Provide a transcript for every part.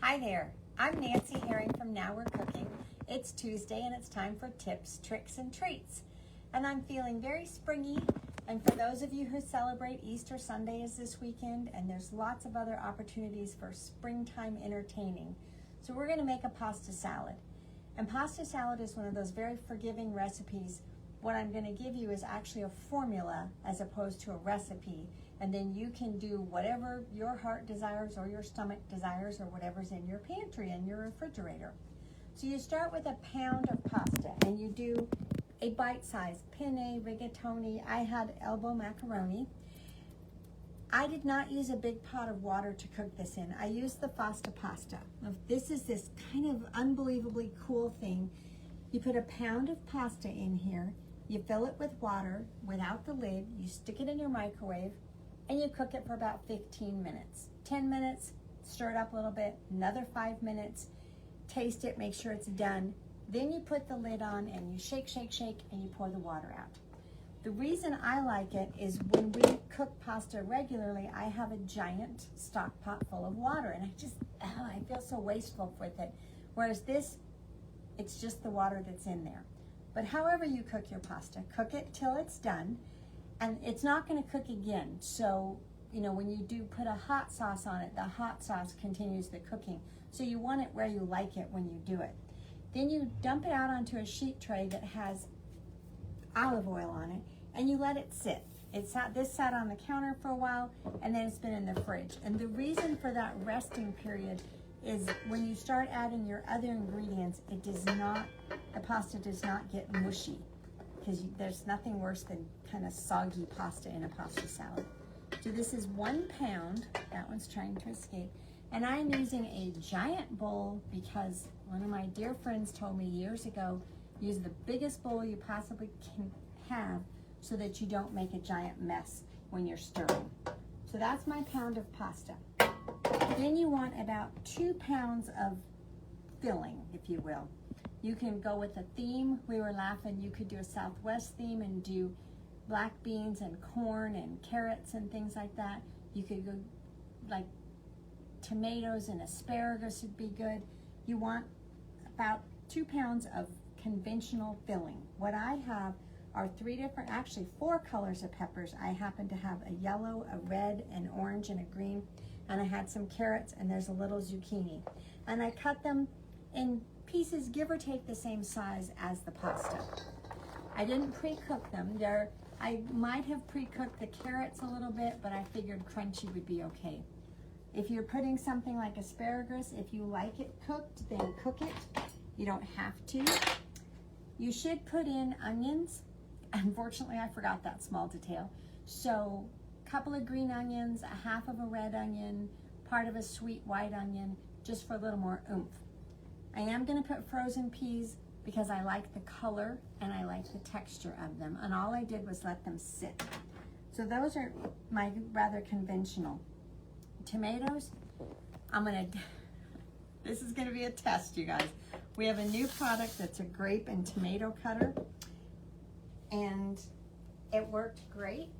Hi there, I'm Nancy Herring from Now We're Cooking. It's Tuesday and it's time for tips, tricks, and treats. And I'm feeling very springy. And for those of you who celebrate, Easter Sunday is this weekend, and there's lots of other opportunities for springtime entertaining. So we're gonna make a pasta salad. And pasta salad is one of those very forgiving recipes. What I'm gonna give you is actually a formula as opposed to a recipe. And then you can do whatever your heart desires or your stomach desires or whatever's in your pantry and your refrigerator. So you start with a pound of pasta and you do a bite-sized penne, rigatoni. I had elbow macaroni. I did not use a big pot of water to cook this in. I used the Fasta pasta. Now, this is this kind of unbelievably cool thing. You put a pound of pasta in here, you fill it with water without the lid, you stick it in your microwave, and you cook it for about 15 minutes. 10 minutes, stir it up a little bit, another 5 minutes, taste it, make sure it's done. Then you put the lid on and you shake, shake, shake, and you pour the water out. The reason I like it is when we cook pasta regularly, I have a giant stock pot full of water, and I feel so wasteful with it. Whereas this, it's just the water that's in there. But however you cook your pasta, cook it till it's done. And it's not going to cook again. So, you know, when you do put a hot sauce on it, the hot sauce continues the cooking. So you want it where you like it when you do it. Then you dump it out onto a sheet tray that has olive oil on it, and you let it sit. This sat on the counter for a while, and then it's been in the fridge. And the reason for that resting period is when you start adding your other ingredients, the pasta does not get mushy, because there's nothing worse than kind of soggy pasta in a pasta salad. So this is 1 pound. That one's trying to escape. And I'm using a giant bowl because one of my dear friends told me years ago, use the biggest bowl you possibly can have so that you don't make a giant mess when you're stirring. So that's my pound of pasta. Then you want about 2 pounds of filling, if you will. You can go with a theme. We were laughing, you could do a Southwest theme and do black beans and corn and carrots and things like that. You could go like tomatoes and asparagus would be good. You want about 2 pounds of conventional filling. What I have are 4 colors of peppers. I happen to have a yellow, a red, an orange, and a green. And I had some carrots, and there's a little zucchini. And I cut them in pieces, give or take the same size as the pasta. I didn't pre-cook them. I might have pre-cooked the carrots a little bit, but I figured crunchy would be okay. If you're putting something like asparagus, if you like it cooked, then cook it. You don't have to. You should put in onions. Unfortunately, I forgot that small detail. So a couple of green onions, a half of a red onion, part of a sweet white onion, just for a little more oomph. I am going to put frozen peas because I like the color and I like the texture of them. And all I did was let them sit. So those are my rather conventional. Tomatoes, this is going to be a test, you guys. We have a new product that's a grape and tomato cutter. And it worked great.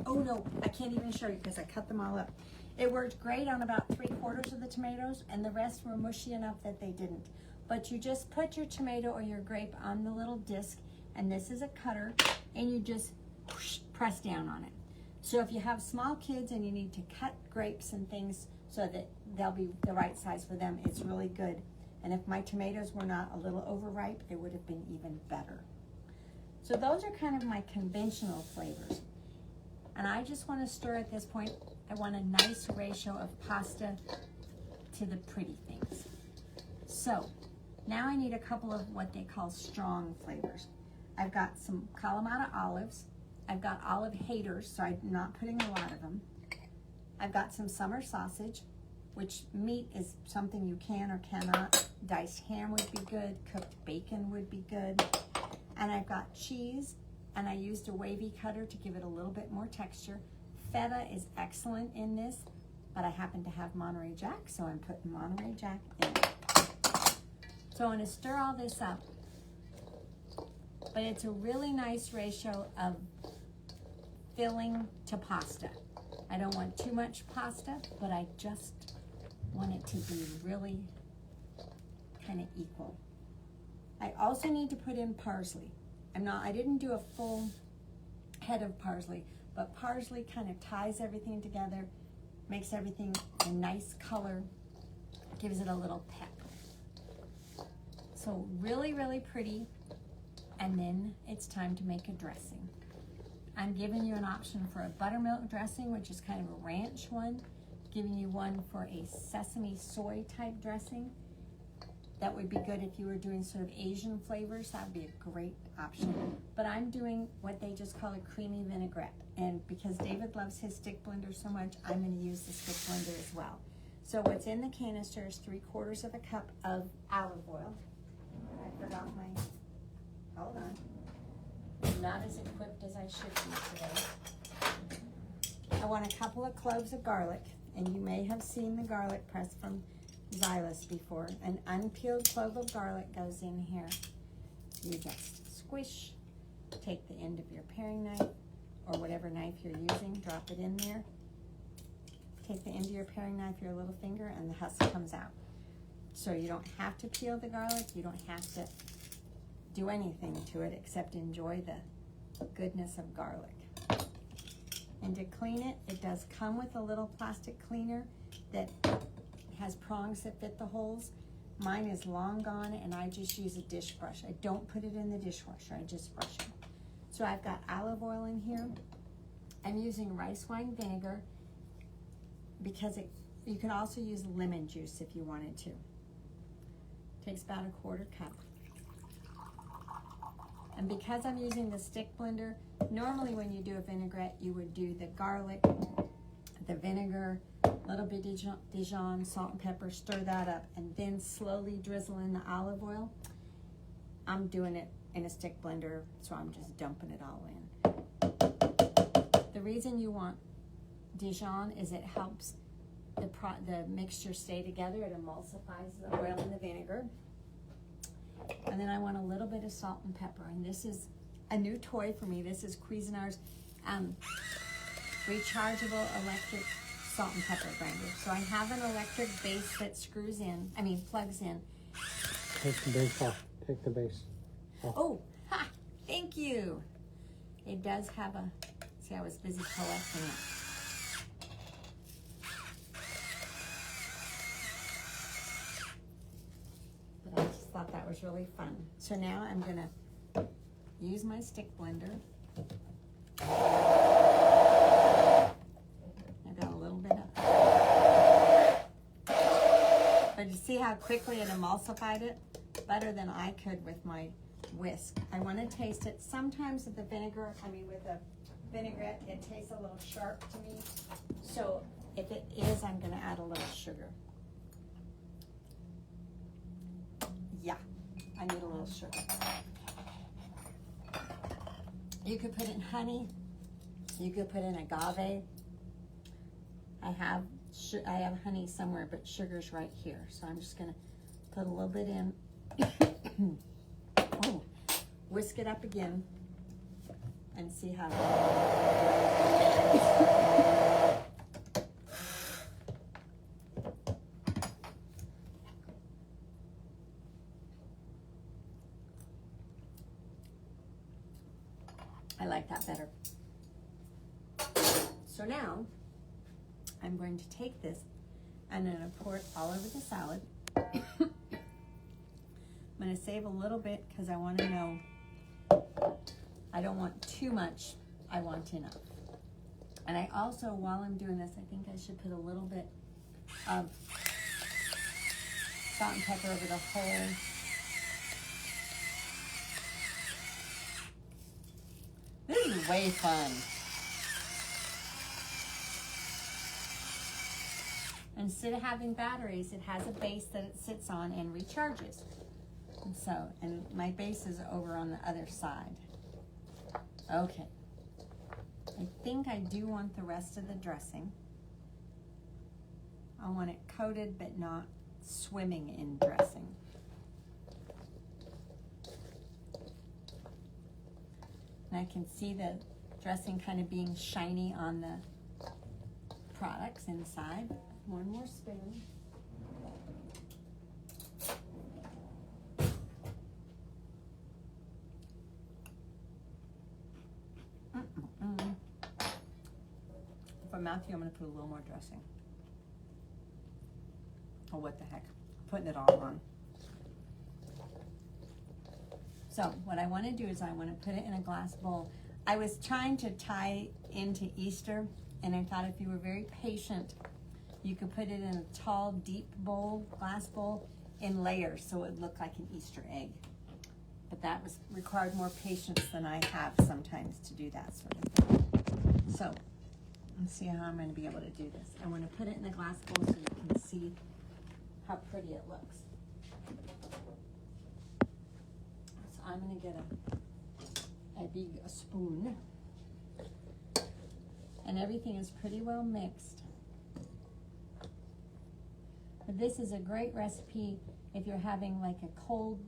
Oh no, I can't even show you because I cut them all up. It worked great on about 3/4 of the tomatoes, and the rest were mushy enough that they didn't. But you just put your tomato or your grape on the little disc, and this is a cutter, and you just whoosh, press down on it. So if you have small kids and you need to cut grapes and things so that they'll be the right size for them, it's really good. And if my tomatoes were not a little overripe, it would have been even better. So those are kind of my conventional flavors. And I just want to stir at this point. I want a nice ratio of pasta to the pretty things. So now I need a couple of what they call strong flavors. I've got some Kalamata olives. I've got olive haters, so I'm not putting a lot of them. I've got some summer sausage, which meat is something you can or cannot. Diced ham would be good. Cooked bacon would be good. And I've got cheese, and I used a wavy cutter to give it a little bit more texture. Feta is excellent in this, but I happen to have Monterey Jack, so I'm putting Monterey Jack in it. So I'm going to stir all this up, but it's a really nice ratio of filling to pasta. I don't want too much pasta, but I just want it to be really kind of equal. I also need to put in parsley. I didn't do a full head of parsley, but parsley kind of ties everything together, makes everything a nice color, gives it a little pep. So really, really pretty. And then it's time to make a dressing. I'm giving you an option for a buttermilk dressing, which is kind of a ranch one. Giving you one for a sesame soy type dressing. That would be good if you were doing sort of Asian flavors. That would be a great option. But I'm doing what they just call a creamy vinaigrette. And because David loves his stick blender so much, I'm going to use the stick blender as well. So what's in the canister is 3/4 of a cup of olive oil. I forgot my, hold on. I'm not as equipped as I should be today. I want a couple of cloves of garlic, and you may have seen the garlic press from Xylus before. An unpeeled clove of garlic goes in here. You just squish, take the end of your paring knife, or whatever knife you're using, drop it in there. Take the end of your paring knife, your little finger, and the husk comes out. So you don't have to peel the garlic, you don't have to do anything to it except enjoy the goodness of garlic. And to clean it, it does come with a little plastic cleaner that has prongs that fit the holes. Mine is long gone, and I just use a dish brush. I don't put it in the dishwasher, I just brush it. So I've got olive oil in here. I'm using rice wine vinegar because you can also use lemon juice if you wanted to. Takes about 1/4 cup. And because I'm using the stick blender, normally when you do a vinaigrette, you would do the garlic, the vinegar, a little bit Dijon, salt and pepper, stir that up, and then slowly drizzle in the olive oil. I'm doing it in a stick blender, so I'm just dumping it all in. The reason you want Dijon is it helps the mixture stay together. It emulsifies the oil and the vinegar. And then I want a little bit of salt and pepper. And this is a new toy for me. This is Cuisinart's rechargeable electric salt and pepper grinder. So I have an electric base that plugs in. Take the base off. Take the base off. Oh, ha! Thank you. It does have see, I was busy collecting it. But I just thought that was really fun. So now I'm gonna use my stick blender. I've got a little bit of, but you see how quickly it emulsified it? Better than I could with my whisk. I want to taste it. Sometimes with the with the vinaigrette, it tastes a little sharp to me. So if it is, I'm going to add a little sugar. Yeah, I need a little sugar. You could put in honey. You could put in agave. I have honey somewhere, but sugar's right here. So I'm just going to put a little bit in. Oh, whisk it up again and see how. I like that better. So now I'm going to take this and I'm going to pour it all over the salad. I'm going to save a little bit because I want to know, I don't want too much, I want enough. And I also, while I'm doing this, I think I should put a little bit of salt and pepper over the whole. This is way fun. Instead of having batteries, it has a base that it sits on and recharges. And my base is over on the other side. Okay. I think I do want the rest of the dressing. I want it coated but not swimming in dressing. And I can see the dressing kind of being shiny on the products inside. One more spoon. Matthew, I'm going to put a little more dressing. Oh, what the heck. Putting it all on. So what I want to do is I want to put it in a glass bowl. I was trying to tie into Easter, and I thought if you were very patient, you could put it in a tall, deep bowl, glass bowl, in layers so it would look like an Easter egg. But that required more patience than I have sometimes to do that sort of thing. So let's see how I'm going to be able to do this. I want to put it in a glass bowl so you can see how pretty it looks. So I'm going to get a big spoon. And everything is pretty well mixed. But this is a great recipe if you're having like a cold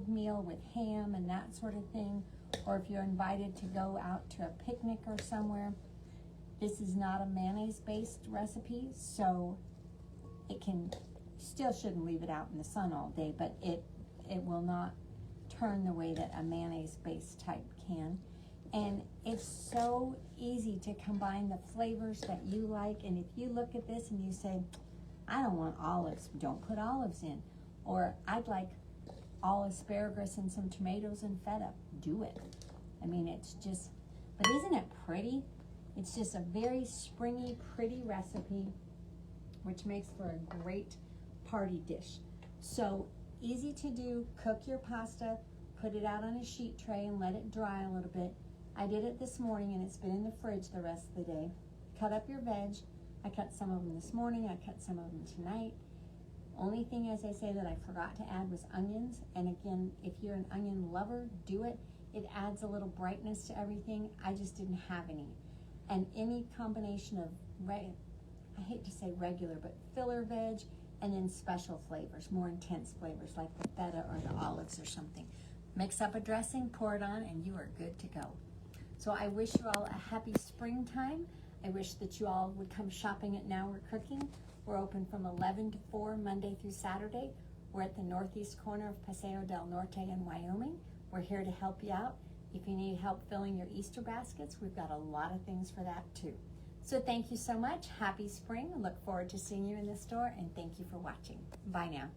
meal with ham and that sort of thing, or if you're invited to go out to a picnic or somewhere. This is not a mayonnaise-based recipe, so still shouldn't leave it out in the sun all day, but it will not turn the way that a mayonnaise-based type can. And it's so easy to combine the flavors that you like, and if you look at this and you say, I don't want olives, don't put olives in. Or I'd like all asparagus and some tomatoes and feta, do it. I mean, it's just, but isn't it pretty? It's just a very springy, pretty recipe, which makes for a great party dish. So easy to do. Cook your pasta, put it out on a sheet tray and let it dry a little bit. I did it this morning and it's been in the fridge the rest of the day. Cut up your veg. I cut some of them this morning, I cut some of them tonight. Only thing, as I say, that I forgot to add was onions. And again, if you're an onion lover, do it. It adds a little brightness to everything. I just didn't have any. And any combination of, I hate to say regular, but filler veg, and then special flavors, more intense flavors like the feta or the olives or something. Mix up a dressing, pour it on, and you are good to go. So I wish you all a happy springtime. I wish that you all would come shopping at Now We're Cooking. We're open from 11 to 4 Monday through Saturday. We're at the northeast corner of Paseo del Norte in Wyoming. We're here to help you out. If you need help filling your Easter baskets, we've got a lot of things for that too. So thank you so much. Happy spring. I look forward to seeing you in the store, and thank you for watching. Bye now.